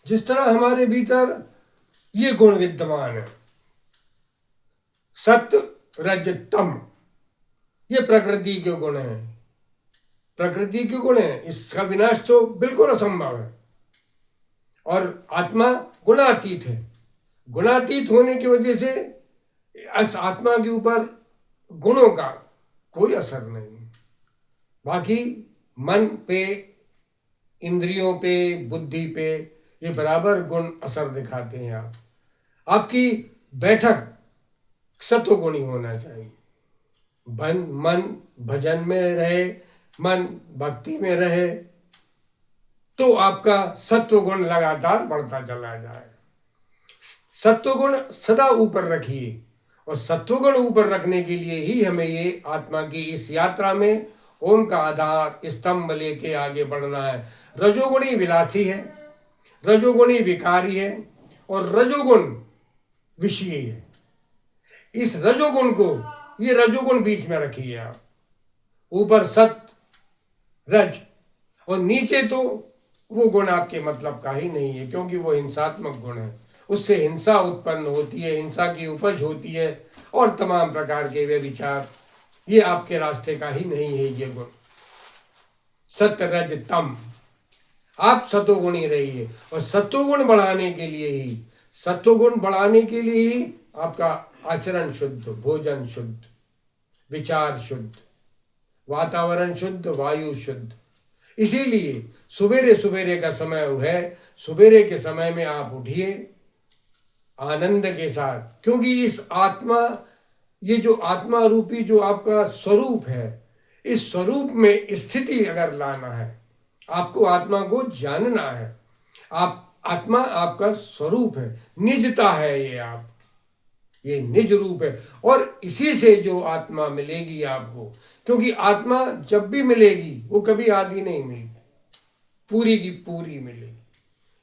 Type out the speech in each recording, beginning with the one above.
जिस तरह हमारे भीतर ये गुण विद्यमान है, सत्व रज तम, ये प्रकृति के गुण हैं। प्रकृति के गुण है, इसका विनाश तो बिल्कुल असंभव है। और आत्मा गुणातीत है। गुणातीत होने की वजह से इस आत्मा के ऊपर गुणों का कोई असर नहीं है। बाकी मन पे, इंद्रियों पे, बुद्धि पे ये बराबर गुण असर दिखाते हैं। आपकी बैठक सत्वगुणी होना चाहिए। मन भजन में रहे, मन भक्ति में रहे, तो आपका सत्वगुण लगातार बढ़ता चला जाएगा। सत्वगुण सदा ऊपर रखिए, और सत्वगुण ऊपर रखने के लिए ही हमें ये आत्मा की इस यात्रा में ओम का आधार स्तंभ लेके आगे बढ़ना है। रजोगुणी विलासी है, रजोगुणी विकारी है, और रजोगुण विषयी है। इस रजोगुण को, ये रजोगुण बीच में रखिए आप। ऊपर सत रज, और नीचे तो वो गुण आपके मतलब का ही नहीं है, क्योंकि वो हिंसात्मक गुण है। उससे हिंसा उत्पन्न होती है, हिंसा की उपज होती है, और तमाम प्रकार के वे विचार, ये आपके रास्ते का ही नहीं है ये गुण। सत्य रज तम, आप सतोगुणी रहिए। और सत्वगुण बढ़ाने के लिए ही, सत्वगुण बढ़ाने के लिए ही आपका आचरण शुद्ध, भोजन शुद्ध, विचार शुद्ध, वातावरण शुद्ध, वायु शुद्ध। इसीलिए सुबेरे सुबेरे का समय है, सुबेरे के समय में आप उठिए आनंद के साथ, क्योंकि इस आत्मा, ये जो आत्मा रूपी जो आपका स्वरूप है, इस स्वरूप में स्थिति अगर लाना है, आपको आत्मा को जानना है। आप आत्मा आपका स्वरूप है, निजता है ये आप, ये निज रूप है। और इसी से जो आत्मा मिलेगी आपको, क्योंकि आत्मा जब भी मिलेगी वो कभी आधी नहीं मिलेगी, पूरी की पूरी मिलेगी।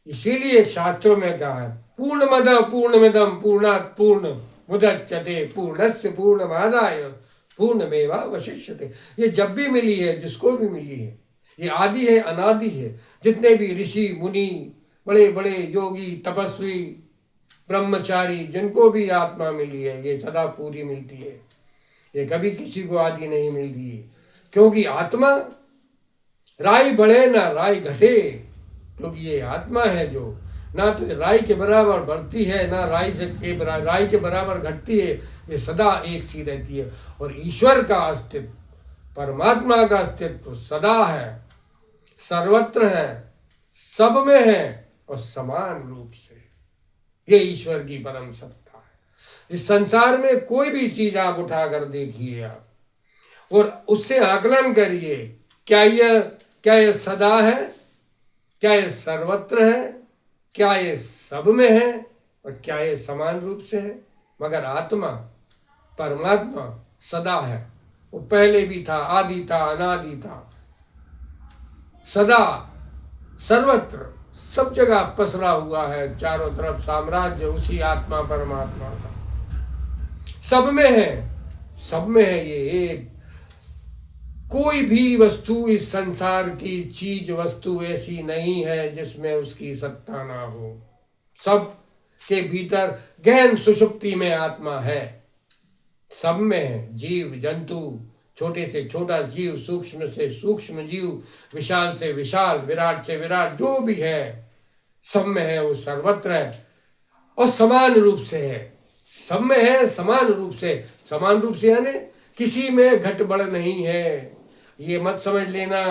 इसीलिए शास्त्रों में कहा है पूर्णमद पूर्णमिदम पूर्णात् पूर्ण मुदच्यते पूर्णस्य पूर्णमादाय पूर्णमेवावशिष्यते। ये जब भी मिली है, जिसको भी मिली है, ये आदि है, अनादि है। जितने भी ऋषि मुनि, बड़े बड़े योगी, तपस्वी, ब्रह्मचारी, जिनको भी आत्मा मिली है, ये सदा पूरी मिलती है। ये कभी किसी को आदि नहीं मिलती है, क्योंकि आत्मा राई बढ़े ना राई घटे, क्योंकि ये आत्मा है जो ना तो राई के बराबर बढ़ती है, ना राई के बराबर घटती है। ये सदा एक सी रहती है। और ईश्वर का अस्तित्व, परमात्मा का अस्तित्व सदा है, सर्वत्र है, सब में है, और समान रूप से। ये ईश्वर की परम सत्ता है। इस संसार में कोई भी चीज आप उठाकर देखिए आप, और उससे आकलन करिए, क्या ये सदा है, क्या ये सर्वत्र है, क्या ये सब में है, और क्या ये समान रूप से है। मगर आत्मा, परमात्मा सदा है। वो पहले भी था, आदि था, अनादि था, सदा सर्वत्र सब जगह पसरा हुआ है, चारों तरफ साम्राज्य उसी आत्मा परमात्मा का। सब में है, सब में है ये एक। कोई भी वस्तु इस संसार की चीज वस्तु ऐसी नहीं है जिसमें उसकी सत्ता ना हो। सब के भीतर गहन सुषुप्ति में आत्मा है, सब में है। जीव जंतु, छोटे से छोटा जीव, सूक्ष्म से सूक्ष्म जीव, विशाल से विशाल, विराट से विराट, जो भी है सब में है। वो सर्वत्र है और समान रूप से है, सब में है समान रूप से। समान रूप से यानी किसी में घट बढ़ नहीं है। ये मत समझ लेना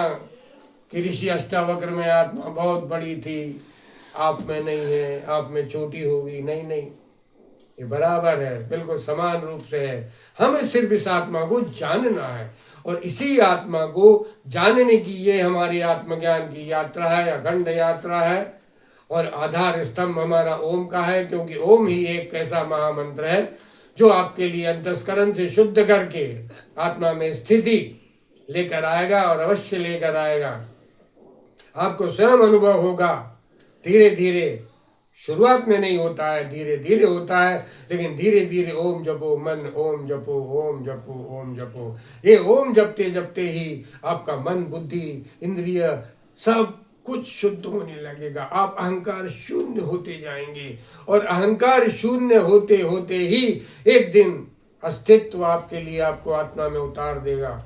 कि ऋषि अष्टावक्र में आत्मा बहुत बड़ी थी, आप में नहीं है, आप में छोटी होगी। नहीं नहीं, ये बराबर है, बिल्कुल समान रूप से है। हमें सिर्फ इस आत्मा को जानना है, और इसी आत्मा को जानने की ये हमारी आत्मज्ञान की यात्रा है, अखंड यात्रा है। और आधार स्तंभ हमारा ओम का है, क्योंकि ओम ही एक ऐसा महामंत्र है जो आपके लिए अंतस्करण से शुद्ध करके आत्मा में स्थिति लेकर आएगा, और अवश्य लेकर आएगा। आपको स्वयं अनुभव होगा, धीरे धीरे, शुरुआत में नहीं होता है, धीरे धीरे होता है। लेकिन धीरे धीरे ओम जपो मन, ओम जपो, ओम जपो, ओम जपो। ये ओम जपते जपते ही आपका मन, बुद्धि, इंद्रिय सब कुछ शुद्ध होने लगेगा, आप अहंकार शून्य होते जाएंगे और अहंकार शून्य होते होते ही एक दिन अस्तित्व आपके लिए आपको आत्मा में उतार देगा,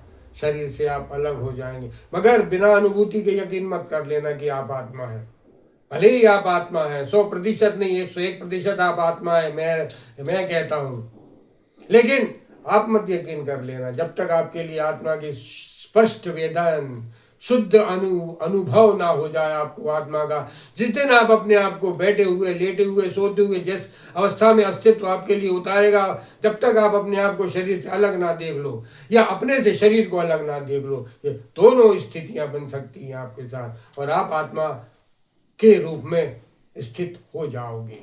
शरीर से आप अलग हो जाएंगे। मगर बिना अनुभूति के यकीन मत कर लेना कि आप आत्मा है। भले ही आप आत्मा है, 100% नहीं, 101% आप आत्मा है, मैं कहता हूँ, लेकिन आप मत यकीन कर लेना जब तक आपके लिए आत्मा की स्पष्ट वेदन शुद्ध अनुभव ना हो जाए आपको आत्मा का। जिस दिन आप अपने आप को बैठे हुए, लेटे हुए, सोते हुए जिस अवस्था में अस्तित्व आपके लिए उतारेगा, जब तक आप अपने आप को शरीर से अलग ना देख लो या अपने से शरीर को अलग ना देख लो, ये दोनों स्थितियां बन सकती हैं आपके साथ और आप आत्मा के रूप में स्थित हो जाओगे।